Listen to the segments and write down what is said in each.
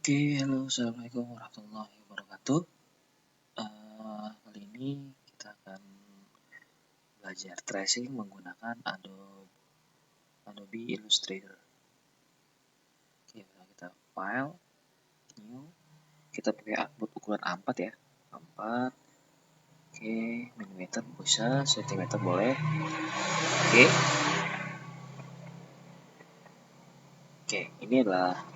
Oke, halo, assalamualaikum warahmatullahi wabarakatuh. Kali ini kita akan belajar tracing menggunakan Adobe Illustrator. Oke, kita file, new, kita pakai artboard ukuran A4 ya, A4. Oke, milimeter bisa, sentimeter boleh. Oke, ini adalah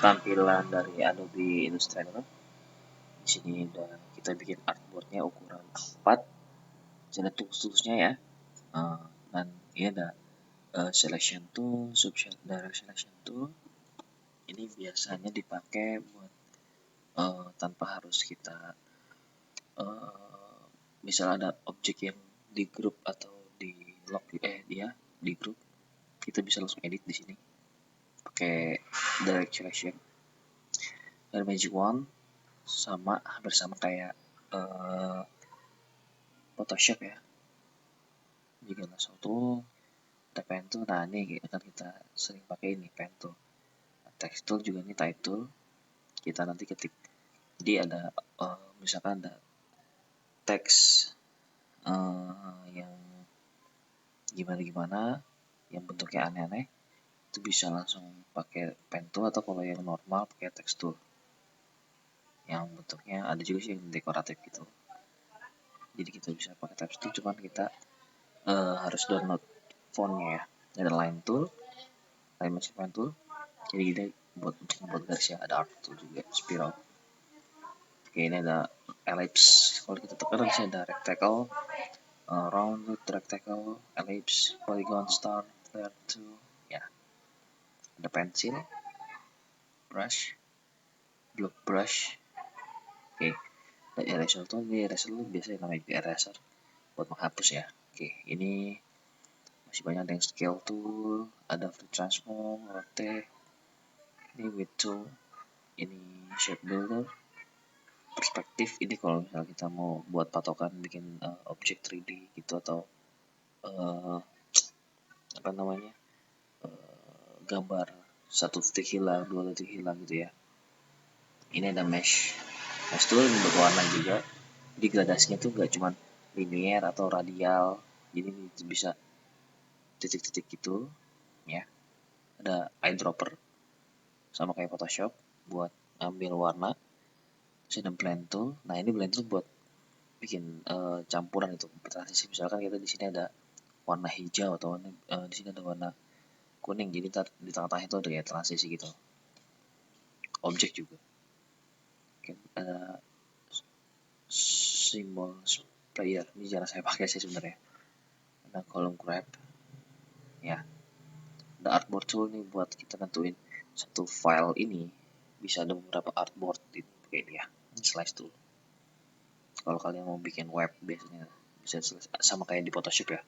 tampilan dari Adobe Illustrator. Di sini kita bikin artboardnya ukuran A4. Ada tools-toolsnya ya. Dan ini ada selection tool, direct selection tool. Ini biasanya dipakai buat tanpa harus kita misalnya ada objek yang di grup atau di lock di grup, kita bisa langsung edit di sini pakai direct selection. Dan magic wand hampir sama kayak Photoshop ya. Jika langsung tool, ada pen tool. Nah ini akan kita sering pakai ini pen tool. Text tool juga ini type tool. Kita nanti ketik. Jadi ada misalkan ada teks yang gimana yang bentuknya aneh-aneh, itu bisa langsung pakai pen tool, atau kalau yang normal pakai text tool yang bentuknya ada juga sih yang dekoratif gitu. Jadi kita bisa pakai text tool, cuman kita harus download fontnya ya. Ada line tool, line magic pen tool. Jadi kita buat garisnya ada arc tool juga, spiral. Oke, ini ada ellipse. Kalau kita tekan di sini ada rectangle, round, rectangle, ellipse, polygon, star, flare tool. Ya, ada pensil, brush, block brush. Oke, ada eraser tool. Ini eraser tool biasanya namanya eraser buat menghapus ya. Oke, ini masih banyak, ada yang scale tool, ada free transform, rotate, ini width tool, ini shape builder, perspektif. Ini kalau misalnya kita mau buat patokan bikin objek 3D gitu, atau gambar satu titik hilang, dua titik hilang gitu ya. Ini ada mesh tool untuk warna juga. Jadi gradasinya tuh gak cuma linear atau radial, jadi bisa titik-titik gitu ya. Ada eyedropper sama kayak Photoshop buat ambil warna. Terus ada blend tool. Nah ini blend tool buat bikin campuran itu transisi. Misalkan kita di sini ada warna hijau atau di sini ada warna kuning, jadi di tengah-tengah itu ada kayak transisi gitu. Objek juga. Oke, ada simbol player, ini jarang saya pakai sih sebenarnya. Ada column grab ya. Ada artboard tool nih buat kita nentuin satu file ini bisa ada beberapa artboard gitu kayak dia. Ini slice tool. Kalau kalian mau bikin web biasanya bisa sama kayak di Photoshop ya.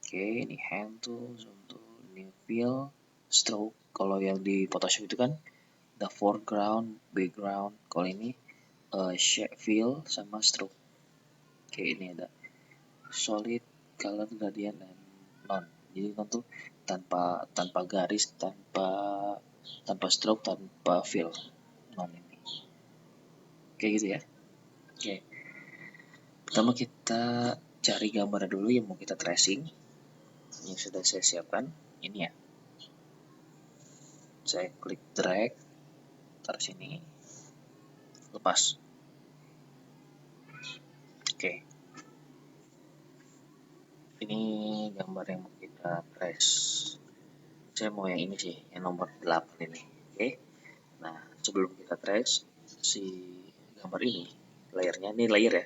Oke, ini hand tool, zoom tool, ini fill, stroke. Kalau yang di Photoshop itu kan ada foreground, background. Kalau ini shape, fill sama stroke. Oke, ini ada solid, color, gradient, dan none. Jadi none tuh tanpa garis, tanpa stroke, tanpa fill. None ini. Oke gitu ya. Oke. Pertama kita cari gambar dulu yang mau kita tracing. Yang sudah saya siapkan ini ya. Saya klik drag, taruh sini, lepas. Oke. Ini gambar yang mau kita trace. Saya mau yang ini sih, yang nomor 8 ini. Oke. Nah, sebelum kita trace si gambar ini, layernya ini layer ya.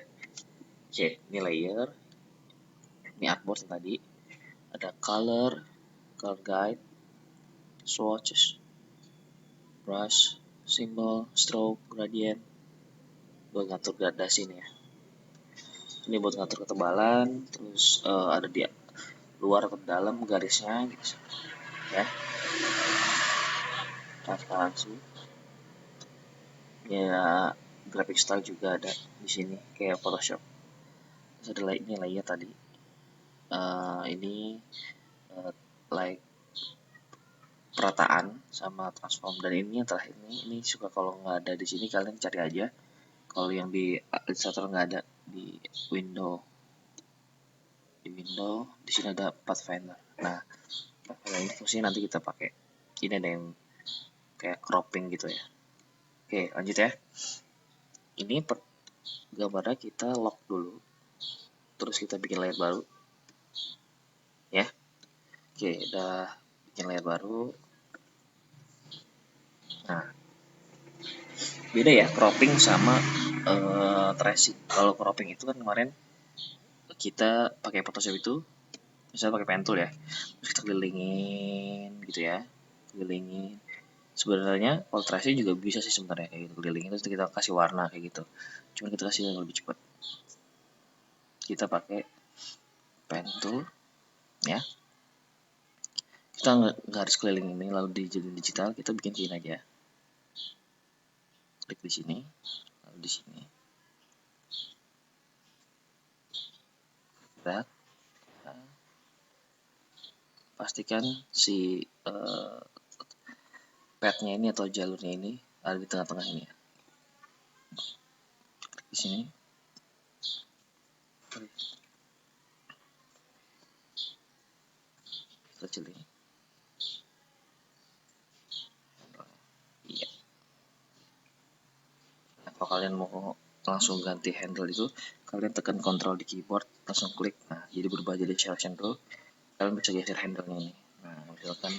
Oke, ini layer. Ini artboard tadi. Ada color guide, swatches, brush, symbol, stroke, gradient. Buat ngatur gradasi nih ya. Ini buat ngatur ketebalan, terus ada di luar atau dalam garisnya gitu ya. Transparansi ya, graphic style juga ada di sini kayak Photoshop. Terus ada ini layer tadi, ini like perataan sama transform. Dan ini yang terakhir ini suka kalau nggak ada di sini kalian cari aja. Kalau yang di Illustrator nggak ada, di window di sini ada Pathfinder. Nah, Pathfinder ini fungsinya nanti kita pakai. Ini ada yang kayak cropping gitu ya. Oke, lanjut ya. Ini gambarnya kita lock dulu, terus kita bikin layer baru ya. Oke, udah bikin layer baru. Nah, beda ya cropping sama tracing. Kalau cropping itu kan kemarin kita pakai Photoshop itu, misalnya pakai pen tool ya, terus kita kelilingin gitu ya, kelilingin. Sebenarnya kalau tracing juga bisa sih sebenarnya kayak gitu, kelilingin terus kita kasih warna kayak gitu. Cuma kita kasih yang lebih cepat. Kita pakai pen tool ya. Kita nggak harus keliling ini lalu dijadiin digital, kita bikin sini aja. Klik di sini, lalu di sini. Drag. Pastikan si padnya ini atau jalurnya ini ada di tengah-tengah ini ya. Klik di sini. Kecilin. Iya. Nah, kalau kalian mau langsung ganti handle itu, kalian tekan Ctrl di keyboard, langsung klik. Nah, jadi berubah jadi selection tool. Kalian bisa geser handle-nya ini. Nah, misalkan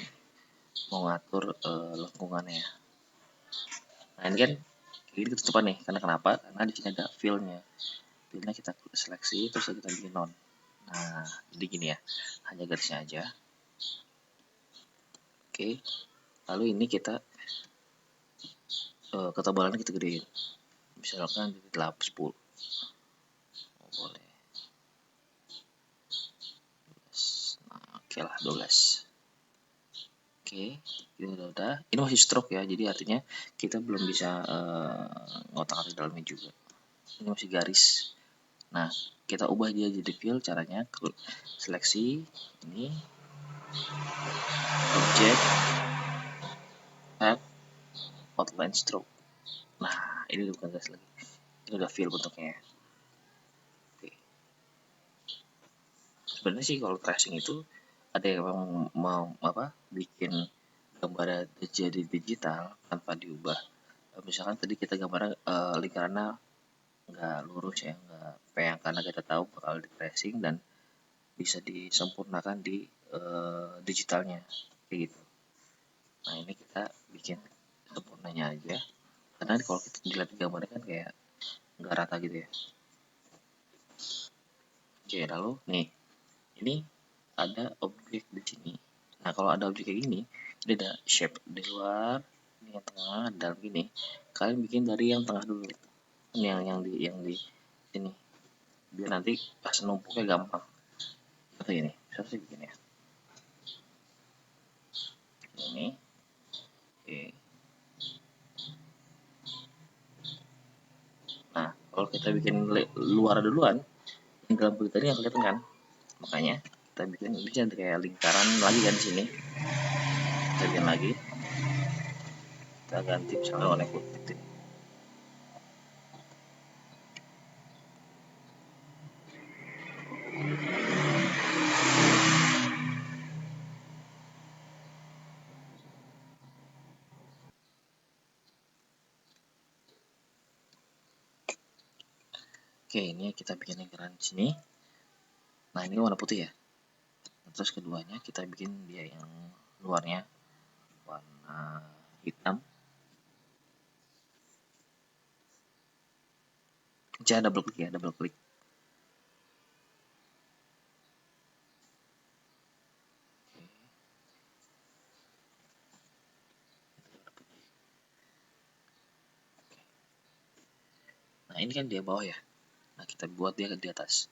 mau ngatur lengkungannya. Nah, ini kan ini ketutupan nih. Karena kenapa? Karena di sini ada fill-nya. Fill-nya kita seleksi, terus kita bikin none. Nah, jadi gini ya. Hanya garisnya aja. Oke. Lalu ini kita ketebalannya kita gedein. Misalkan jadi 10. Boleh. Nah, oke lah 12. Oke, ini udah. Ini masih stroke ya, jadi artinya kita belum bisa ngotak-atik dalamnya juga. Ini masih garis. Nah, kita ubah dia jadi fill. Caranya seleksi ini, object, add, outline stroke. Nah, ini udah bukan garis lagi. Ini udah fill bentuknya. Oke. Sebenarnya sih kalau tracing itu ada yang mau bikin gambar jadi digital tanpa diubah. Misalkan tadi kita gambar lingkarannya nggak lurus ya, nggak peyang, karena kita tahu bakal di tracing dan bisa disempurnakan di digitalnya kayak gitu. Nah, ini kita bikin sempurnanya aja, karena kalau kita dilihat gambarnya kan kayak nggak rata gitu ya. Oke, lalu nih ini ada objek di sini. Nah, kalau ada objek kayak gini, ini ada shape di luar, ini yang tengah, dalam gini. Kalian bikin dari yang tengah dulu. Ini yang di sini. Biar nanti pas numpuknya gampang. Seperti ini. Saya sih bikin ya. Ini. Oke. Nah, kalau kita bikin luar duluan, yang dalam kulit tadi yang kelihatan kan? Makanya kita bikin bisa kayak lingkaran lagi kan di sini. Kita bikin lagi. Kita ganti misalnya warna putih. Oke, ini kita bikin lingkaran di sini. Nah, ini warna putih ya. Terus keduanya kita bikin dia yang luarnya warna hitam. Jangan double klik ya, double klik. Nah, ini kan dia bawah ya. Nah, kita buat dia di atas.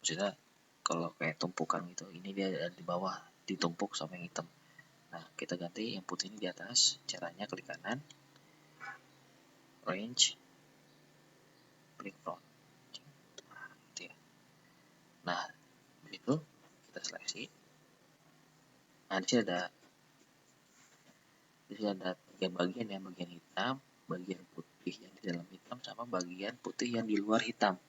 Maksudnya kalau kayak tumpukan gitu, ini dia di bawah ditumpuk sama yang hitam. Nah, kita ganti yang putih ini di atas. Caranya klik kanan, range, klik front. Nah, gitu ya. Nah, begitu kita seleksi. Nah, di sini ada Di sini ada 3 bagian ya, bagian hitam, bagian putih yang di dalam hitam, sama bagian putih yang di luar hitam.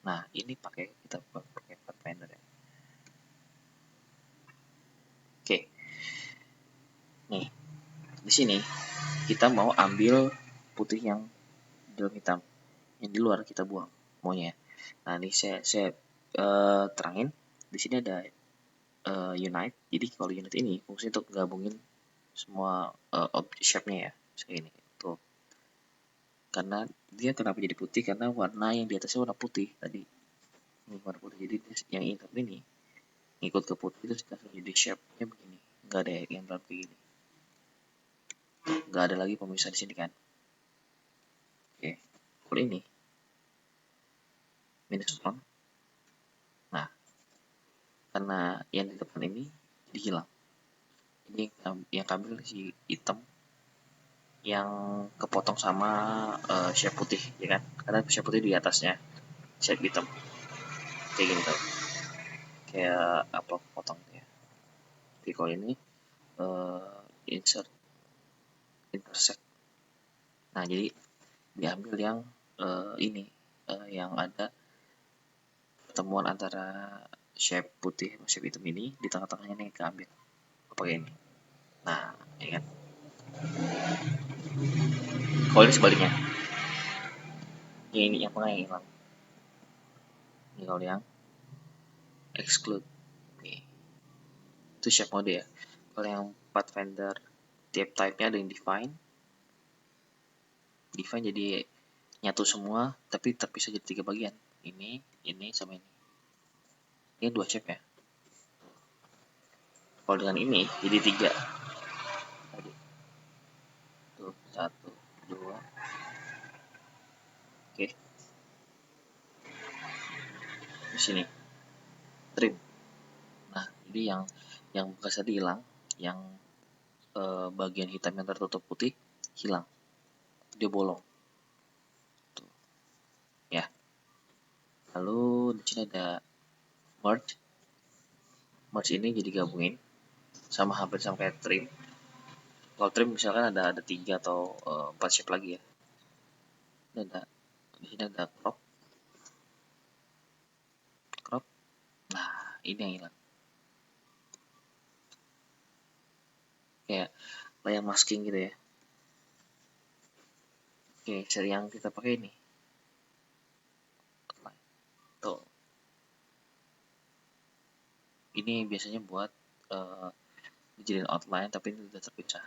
Nah, ini kita pakai Pathfinder ya. Oke. Nih, di sini kita mau ambil putih yang di dalam hitam. Yang di luar kita buang maunya. Nah, ini saya terangin. Di sini ada unite. Jadi kalau unite ini fungsi untuk gabungin semua object shape-nya ya. Seperti ini. Tuh. Karena dia kenapa jadi putih? Karena warna yang di atasnya warna putih tadi. Ini warna putih. Jadi yang hitam ini ngikut ke putih itu langsung jadi shape-nya begini. Nggak ada yang dalam kayak gini. Nggak ada lagi pemisah di sini kan. Oke. Kalau ini minus 1. Nah, karena yang di depan ini jadi hilang. Ini yang ambil si hitam yang kepotong sama shape putih ya kan, karena shape putih di atasnya shape hitam kayak gini tuh, kayak apa potong ya. Jadi kalau ini insert intersect. Nah, jadi diambil yang ini yang ada pertemuan antara shape putih sama shape hitam ini, di tengah-tengahnya nih keambil pakai ini. Nah, ya kan. Kalau ini sebaliknya, ini yang tengah yang hilang. Ini kalau yang exclude nih, itu shape mode ya. Kalau yang Pathfinder tiap type-nya ada yang define jadi nyatu semua tapi terpisah jadi 3 bagian, ini sama ini 2 shape ya. Kalau dengan ini jadi 3 tadi tuh, 1 2. Oke, di sini trim. Nah, jadi yang bekas tadi hilang, yang bagian hitam yang tertutup putih hilang, dia bolong tuh ya. Lalu di sini ada merge ini jadi gabungin sama hampir sama kayak trim. Kalau trim misalkan ada 3 atau 4 shape lagi ya. Ini di sini ada crop. Nah, ini yang hilang. Kayak layer masking gitu ya. Oke, seri yang kita pakai ini. Tuh. Ini biasanya buat dijadiin outline tapi ini udah terpisah.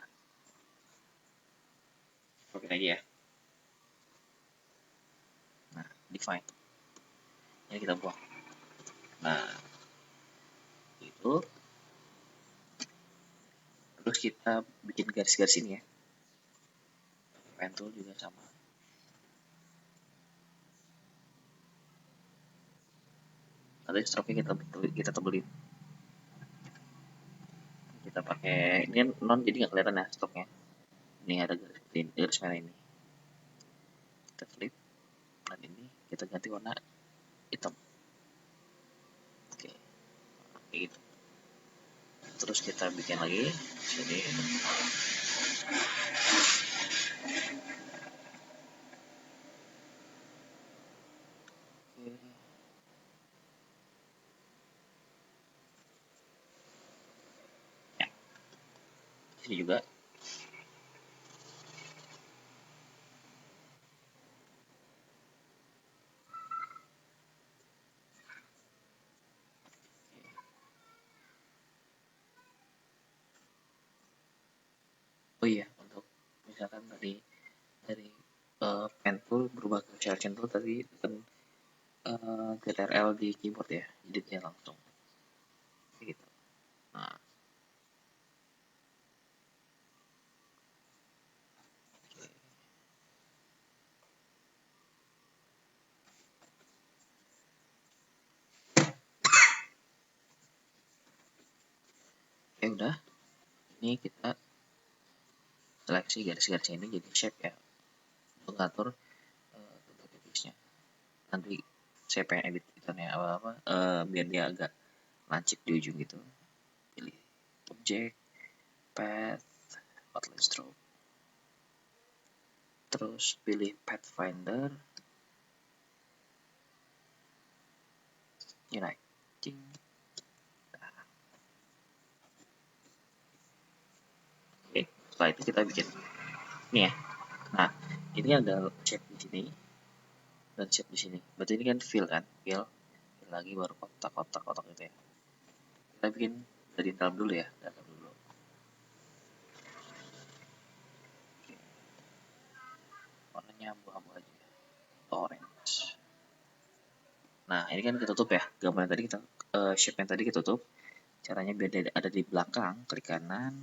Oke aja ya. Nah, define. Ini kita buang. Nah, itu. Terus kita bikin garis-garis ini ya. Pen tool juga sama. Nanti stroke-nya kita tebelin. Kita pakai ini non, jadi nggak kelihatan ya stroke-nya. Ini ada garis merah ini. Kita flip. Dan ini kita ganti warna hitam. Oke, kayak gitu. Terus kita bikin lagi sini. Ya, sini juga. Oh iya, untuk misalkan dari pen tool berubah ke shell chain tool tadi tekan Ctrl di keyboard ya, jadi dia langsung gitu. Nah, ya udah, ini kita seleksi garis-garis ini jadi shape ya, untuk ngatur bentuk tipisnya. Nanti saya pengen edit editornya apa biar dia agak lancip di ujung gitu. Pilih object, path, outline stroke, terus pilih Pathfinder, unite. Oke, setelah itu kita bikin ini ya. Nah, ini ada shape di sini dan shape di sini. Berarti ini kan fill kan, fill lagi baru kotak itu ya. Kita bikin dari dalam dulu ya, dalam dulu. Oke. Warnanya abu-abu aja, orange. Nah, ini kan ketutup ya. Gambar tadi kita shape yang tadi ketutup. Caranya biar ada di belakang, klik kanan,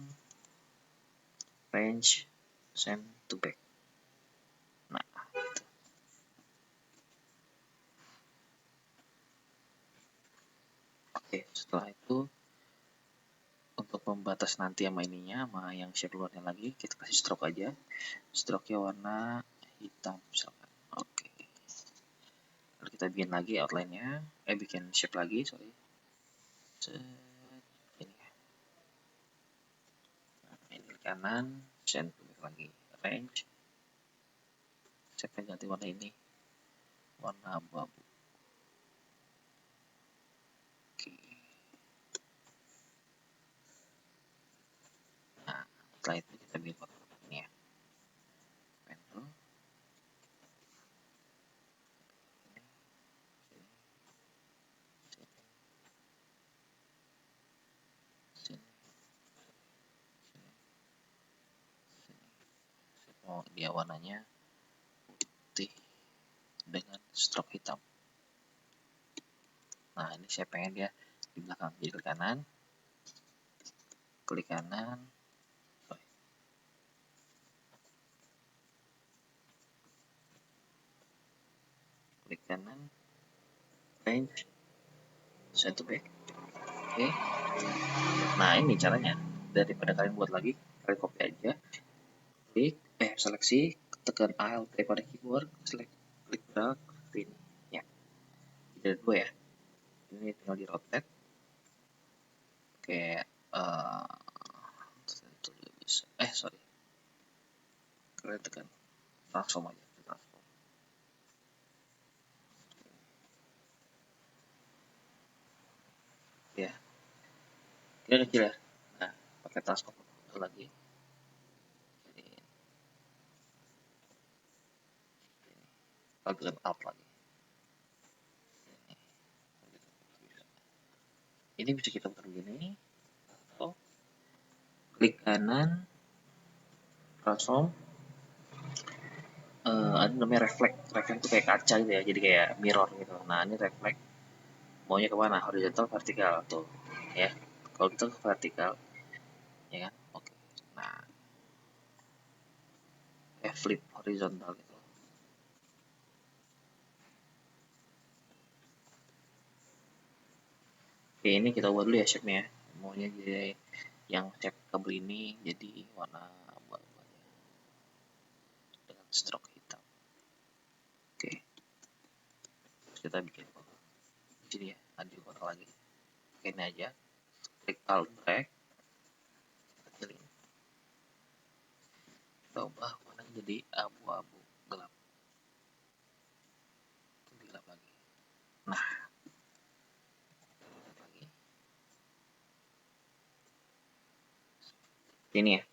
range, send to back. Nah, gitu. Oke, setelah itu untuk pembatas nanti sama ininya, sama yang shape luarnya lagi, kita kasih stroke aja. Stroke-nya warna hitam misalkan. Oke. Lalu kita bikin lagi outline-nya, bikin shape lagi, sorry. Ini ya. Nah, ini kanan, send to back lagi. Range. Shape-nya ganti warna ini. Warna abu-abu. Oke. Nah, setelah itu kita bikin kotak ini ya. Panel. Oh, dia warnanya putih dengan stroke hitam. Nah, ini saya pengen dia di belakang. Jadi klik kanan, klik kanan, klik kanan, range, send to back. Oke. Nah, ini caranya. Daripada kalian buat lagi, kalian copy aja. Klik, seleksi, tekan Alt daripada keyboard, select, klik drag, ini. Ya. Jadi ada dua ya. Ini tinggal di rotate. Kayak bisa. Sorry. Kalian tekan transform aja. Transform. Ya. Dia kecil ya. Nah, pakai transform lagi. Lalu tekan Alt lagi. Ini bisa kita putar begini. Atau klik kanan, transform. Ada namanya reflect itu kayak kaca gitu ya, jadi kayak mirror gitu. Nah, ini reflect maunya kemana, horizontal vertikal tuh ya. Kalau kita ke vertikal ya kan, oke. Nah, flip horizontal gitu. Oke, ini kita ubah dulu ya shape-nya. Maunya jadi yang shape kabel ini jadi warna abu-abu dengan stroke hitam. Oke, terus kita bikin di sini ya, ada kotak lagi. Oke, ini aja, klik Alt drag, kecilin, kita ubah warnanya jadi abu-abu gelap, gelap lagi. Nah, lagi ini ya.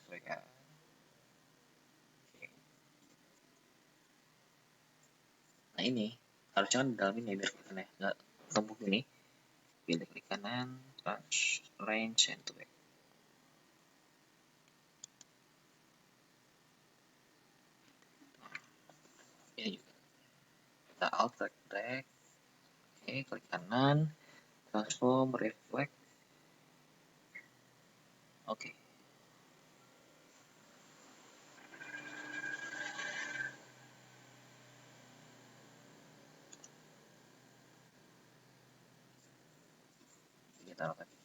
Sesuaikan. Nah, ini harusnya kan dalam ini biar kelihatan ya, nggak tembok ini. Pilih klik kanan, touch, range, and to back. Ini juga kita alt drag. Oke, klik kanan, transform, reflect. Oke. Kita taruh lagi.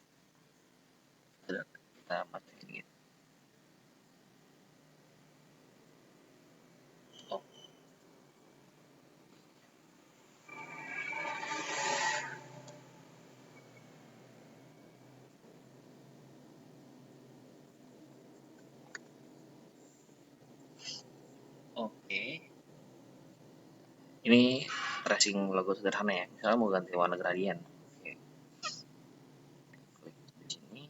Kita masukin gitu. tracing logo sederhana ya. Misalnya mau ganti warna gradient. Oke. Klik di sini.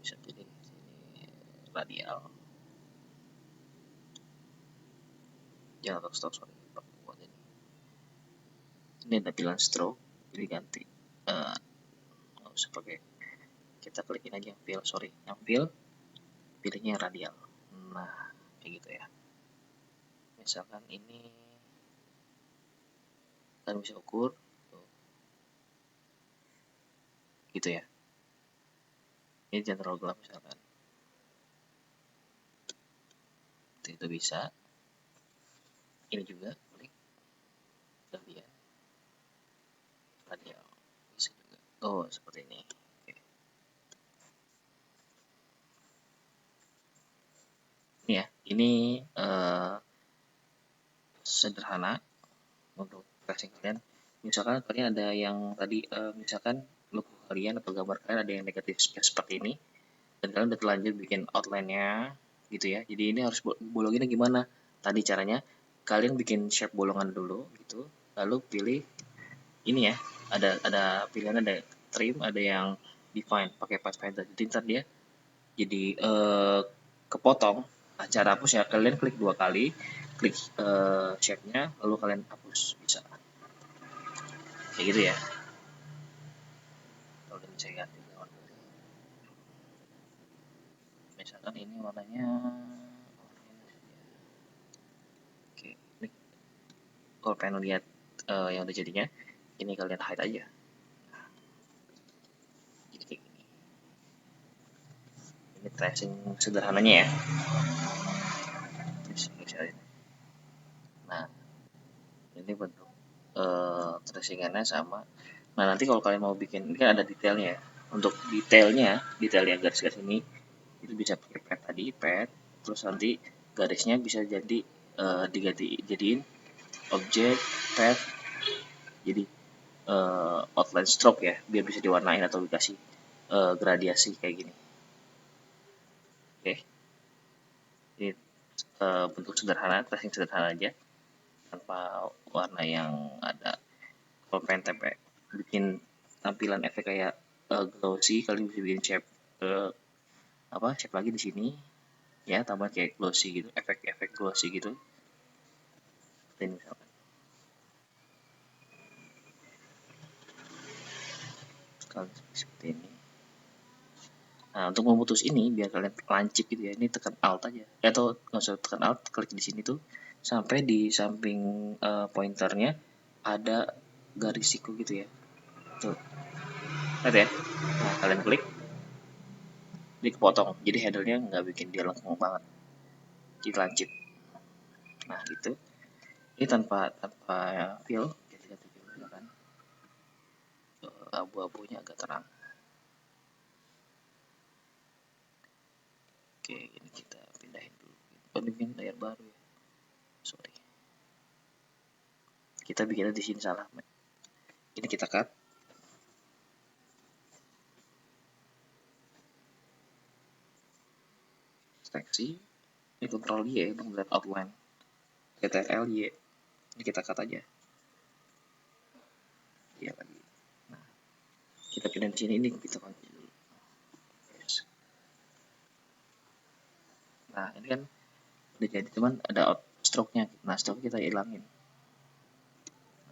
Bisa pilih sini radial. Jangan stop, sorry. Buat ini. Ini ada pilihan stroke, jadi ganti. Nggak usah pakai. Kita klikin aja yang fill, sorry, yang fill. Pilihnya radial. Nah, kayak gitu ya. Misalkan ini kan bisa ukur tuh. Gitu ya. Ini jangan terlalu gelap misalkan. Itu bisa. Ini juga klik bagian radial. Bisa juga. Oh, seperti ini. Oke. Ini ya, ini sederhana untuk tracing kalian. Misalkan kalian ada yang tadi misalkan logo kalian atau gambar kalian ada yang negatif space seperti ini, dan kalian udah terlanjur bikin outline-nya gitu ya. Jadi ini harus bolonginnya gimana? Tadi caranya kalian bikin shape bolongan dulu gitu, lalu pilih ini ya, ada pilihan, ada trim, ada yang define pakai pathfinder. Jadi ntar dia jadi kepotong. Nah, cara hapus ya kalian klik 2 kali, klik shape-nya, lalu kalian hapus, bisa kayak gitu ya. Kalau saya ganti warna, misalkan ini warnanya oke. Ini kalau pengen lihat yang udah jadinya, ini kalian hide aja. Jadi kayak gini. Ini tracing sederhananya ya. Nah, ini bentuk tracingannya sama. Nah, nanti kalau kalian mau bikin, ini kan ada detailnya ya. Untuk detailnya garis-garis ini itu bisa pakai pad tadi, pad, terus nanti garisnya bisa jadi jadiin objek pad, jadi outline stroke ya, biar bisa diwarnain atau dikasih gradiasi kayak gini. Oke. Ini bentuk sederhana, tracing sederhana aja, tanpa warna yang ada. Kalau pengen bikin tampilan efek kayak glossy, kalian bisa bikin shape shape lagi di sini ya, tambah kayak glossy gitu, efek-efek glossy gitu. Ini misalkan kalian seperti ini. Nah, untuk memutus ini biar kalian lancip gitu ya, ini tekan alt aja, atau nggak usah tekan alt, klik di sini tuh sampai di samping pointernya ada garis siku gitu ya, tuh lihat ya. Nah, kalian klik, dipotong, jadi handle-nya nggak bikin dia lengkung banget, jadi lancip. Nah gitu, ini tanpa fill, jadi ganti fill kan, abu-abunya agak terang. Oke, ini kita pindahin dulu, bikin layar baru ya, sorry, kita bikinnya di sini salah. Ini kita cut, seleksi, ini Ctrl Y untuk melihat outline, Ctrl Y, ini kita cut aja ya lagi. Nah, kita pindah di sini, ini kita kunci dulu. Yes. Nah, ini kan udah jadi, cuman ada stroke-nya. Nah, stroke kita hilangin,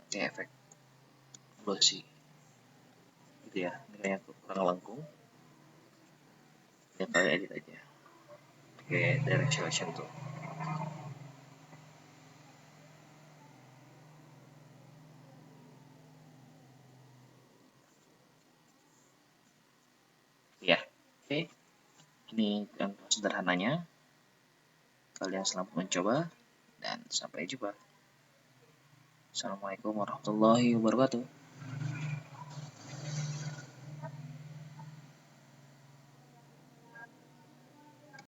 oke, efek glossy gitu ya, ini kayak kurang lengkung ya, kalian edit aja pakai direct selection tuh ya. Oke, ini contoh sederhananya. Kalian selamat mencoba dan sampai jumpa. Assalamualaikum warahmatullahi wabarakatuh.